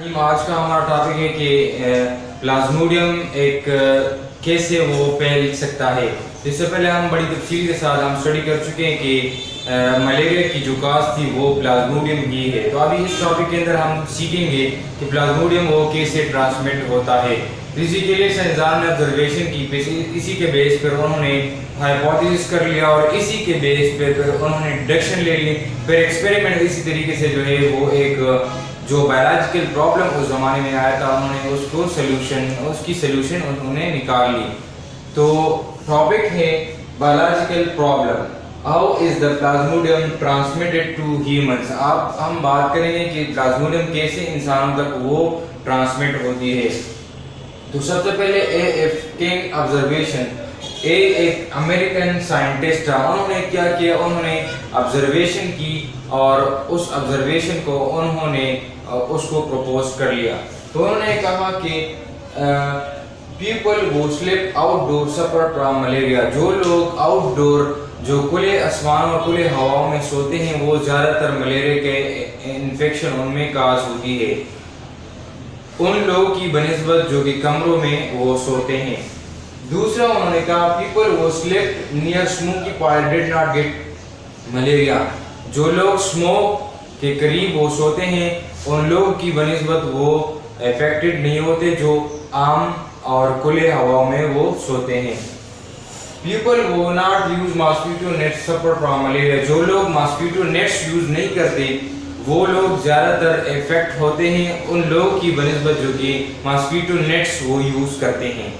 आज का हमारा टॉपिक है कि प्लाज्मोडियम एक कैसे वो फैल सकता है। इससे पहले हम बड़ी तफसील के साथ हम स्टडी कर चुके हैं कि मलेरिया की जो काज थी वो प्लाज्मोडियम ही है। तो अभी इस टॉपिक के अंदर हम सीखेंगे कि प्लाज्मोडियम वो कैसे ट्रांसमिट होता है। इसी के लिए साइंसदान ने ऑब्जर्वेशन की, इसी के बेस पर उन्होंने हाइपोथेसिस कर लिया और इसी के बेस पर उन्होंने डिडक्शन ले ली। फिर एक्सपेरिमेंट इसी तरीके से जो है वो एक जो बायोलॉजिकल प्रॉब्लम उस ज़माने में आया था उन्होंने उसकी सोल्यूशन उन्होंने निकाल ली। तो टॉपिक है biological problem, how is the plasmodium transmitted to humans. अब हम बात करेंगे कि प्लाज्मोडियम कैसे इंसानों तक वो ट्रांसमिट होती है। तो सबसे पहले एफ किंग ऑब्जर्वेशन, एक अमेरिकन साइंटिस्ट था। उन्होंने क्या किया, उन्होंने ऑब्जर्वेशन की और उस ऑब्जर्वेशन को उन्होंने उसको प्रपोज कर लिया। तो उन्होंने कहा कि पीपल वो sleep outdoor suffer from malaria. जो लोग आउटडोर जो खुले आसमान और खुले हवाओं में सोते हैं वो ज़्यादातर मलेरिया के इन्फेक्शन उनमें काज होती है उन लोगों की बनिस्बत जो कि कमरों में वो सोते हैं। दूसरा उन्होंने कहा पीपल वो sleep near smoky point did not gate malaria. जो लोग स्मोक के करीब वो सोते हैं उन लोगों की बनिस्बत वो अफेक्टेड नहीं होते जो आम और खुले हवा में वो सोते हैं। पीपल वो not use mosquito net suffer from malaria. जो लोग मॉस्किटो नेट्स यूज नहीं करते वो लोग ज़्यादातर इफेक्ट होते हैं उन लोगों की बनिस्बत जो कि मॉस्किटो नेट्स वो यूज़ करते हैं।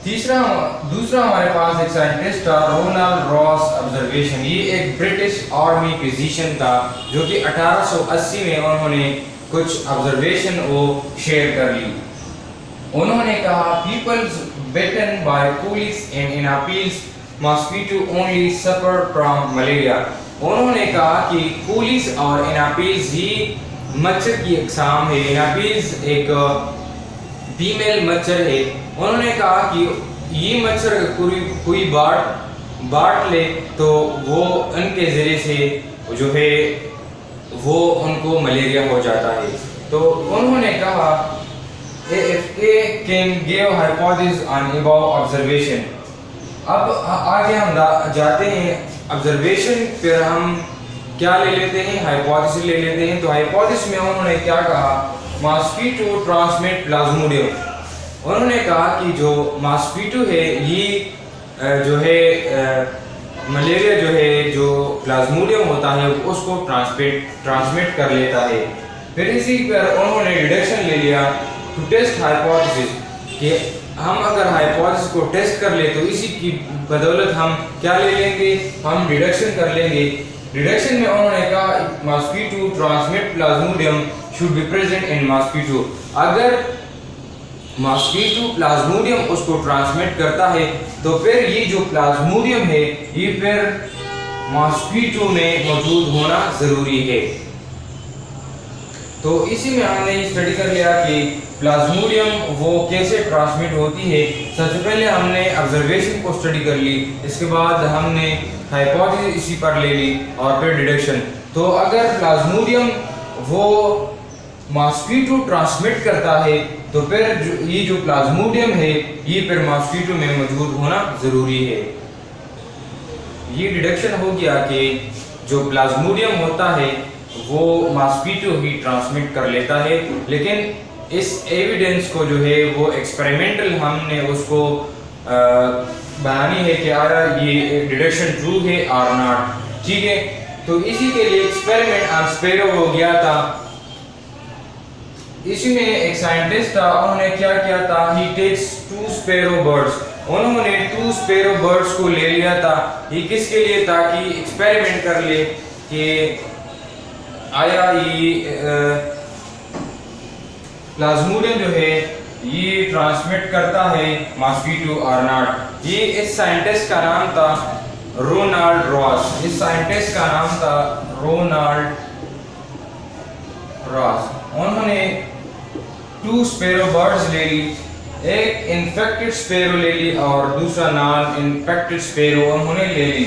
दूसरा हमारे पास एक साइंटिस्ट था रोनाल्ड रॉस ऑब्जर्वेशन। ये एक ब्रिटिश आर्मी फिजिशियन था जो कि 1880 में उन्होंने कुछ ऑब्जर्वेशन वो शेयर कर ली। उन्होंने कहा peoples bitten by culex and anopheles mosquito only suffer from malaria. उन्होंने कहा कि कुलीज और एनाफिल्स ही मच्छर की अक़साम है। एनाफिल्स एक फीमेल मच्छर है। उन्होंने कहा कि ये मच्छर कोई बांट ले तो वो उनके ज़रिए से जो है वो उनको मलेरिया हो जाता है। तो उन्होंने कहा AFK can give hypothesis on above observation। अब आगे हम जाते हैं ऑब्जर्वेशन, फिर हम क्या ले लेते हैं, हाइपोथेसिस ले लेते हैं। तो हाइपोथेसिस में उन्होंने क्या कहा, मॉस्किटो ट्रांसमिट प्लाज्मोडियम। उन्होंने कहा कि जो मॉस्किटो है ये जो है मलेरिया जो है जो प्लाज्मोडियम होता है उसको ट्रांसमिट कर लेता है। फिर इसी पर उन्होंने डिडक्शन ले लिया टू टेस्ट हाइपोथेसिस कि हम अगर हाइपोथेसिस को टेस्ट कर ले तो इसी की बदौलत हम क्या ले लेंगे, हम डिडक्शन कर लेंगे। डिडक्शन में उन्होंने कहा mosquito transmit Plasmodium should be present in mosquito. अगर मॉस्किटो प्लाज्मोडियम उसको ट्रांसमिट करता है तो फिर ये जो प्लाज्मोडियम है ये फिर मॉस्किटो में मौजूद होना ज़रूरी है। तो इसी में हमने स्टडी कर लिया कि प्लाज्मोडियम वो कैसे ट्रांसमिट होती है। सबसे पहले हमने ऑब्जर्वेशन को स्टडी कर ली, इसके बाद हमने हाइपोथेसिस इसी पर ले ली और फिर डिडक्शन। तो अगर प्लाज्मोडियम वो मॉस्किटो ट्रांसमिट करता है तो फिर ये जो प्लाज्मोडियम है ये फिर मॉस्किटो में मौजूद होना ज़रूरी है। ये डिडक्शन हो गया कि जो प्लाज्मोडियम होता है वो मॉस्किटो ही ट्रांसमिट कर लेता है। लेकिन इस एविडेंस को जो है वो एक्सपेरिमेंटल हमने उसको बनानी है कि आया ये डिडक्शन ट्रू है और नॉट, ठीक है। तो इसी के लिए एक्सपेरिमेंट ऑन स्पैरो हो गया था। इसमें एक साइंटिस्ट था, उन्होंने क्या किया था, ही टेक्स 2 स्पैरो बर्ड्स। उन्होंने 2 स्पैरो बर्ड्स को ले लिया था। ये किसके लिए, ताकि एक्सपेरिमेंट कर ले कि आया ये प्लाज्मोडियम जो है ये ट्रांसमिट करता है मॉस्किटो और नॉट। ये इस साइंटिस्ट का नाम था रोनाल्ड रॉस। इस साइंटिस्ट का नाम था रोनाल्ड रॉस। उन्होंने 2 स्पैरो बर्ड्स ले ली, एक इन्फेक्टेड स्पैरो ले ली और दूसरा नॉन इन्फेक्टेड स्पैरो उन्होंने ले ली।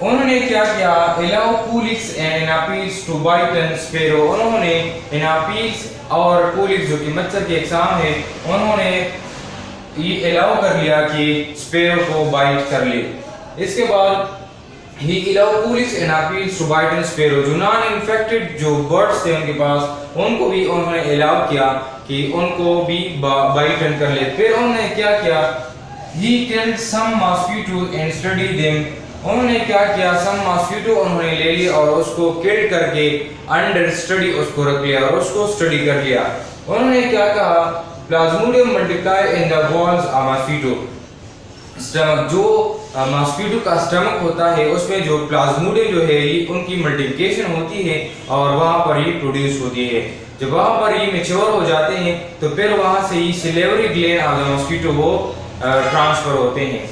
उन्होंने क्या किया, allow culex and anopheles to bite an sparrow, उन्होंने एनापील्स और कूलिक्स जो कि मच्छर के एग्जाम है, उन्होंने ये अलाउ कर लिया कि स्पैरो को बाइट कर ले। इसके बाद ही allow culex and anopheles to bite an sparrow, जो नॉन इन्फेक्टेड जो बर्ड्स थे उनके पास, उनको भी उन्होंने अलाउ किया कि उनको भी बाइट कर ले। फिर उन्होंने क्या किया, he killed some mosquito and study them, उन्होंने क्या किया, सम मॉस्किटो उन्होंने ले ली और उसको किल करके अंडर स्टडी उसको रख लिया और उसको स्टडी कर लिया। उन्होंने क्या कहा, Plasmodium multiply in the walls of mosquito stomach, जो मॉस्किटो का स्टमक होता है उसमें जो प्लाज्मोडियम जो है ये उनकी मल्टीप्लिकेशन होती है और वहाँ पर ये प्रोड्यूस होती है। जब वहाँ पर ये मैच्योर हो जाते हैं तो फिर वहाँ से ये salivary gland of the mosquito वो ट्रांसफर होते हैं।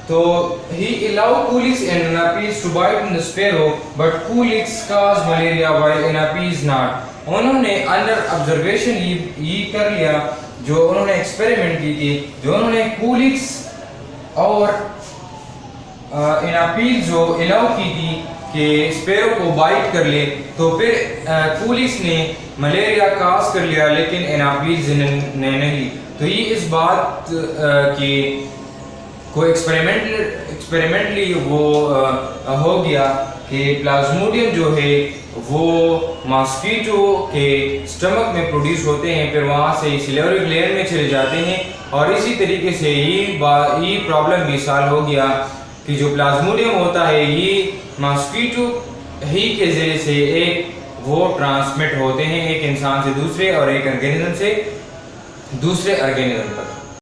तो he allowed Coolix and Anapes to bite in the sparrow, but Coolix caused malaria while Anapes not. उन्होंने अंडर ऑब्जर्वेशन ये कर लिया, जो उन्होंने एक्सपेरिमेंट की थी, जो उन्होंने Coolix और Anapes जो अलाउ की थी कि स्पैरो को बाइट कर ले, तो फिर Coolix ने मलेरिया काज कर लिया लेकिन Anapes ने नहीं। तो ये इस बात की को एक्सपेरिमेंटली वो हो गया कि प्लाज्मोडियम जो है वो मॉस्किटो के स्टमक में प्रोड्यूस होते हैं, फिर वहाँ से सिलेवरी ग्लैंड में चले जाते हैं और इसी तरीके से ये प्रॉब्लम भी सॉल्व हो गया कि जो प्लाज्मोडियम होता है ये मॉस्किटो ही के जरिए से एक वो ट्रांसमिट होते हैं एक इंसान से दूसरे और एक ऑर्गेनिज्म से दूसरे ऑर्गेनिज्म तक।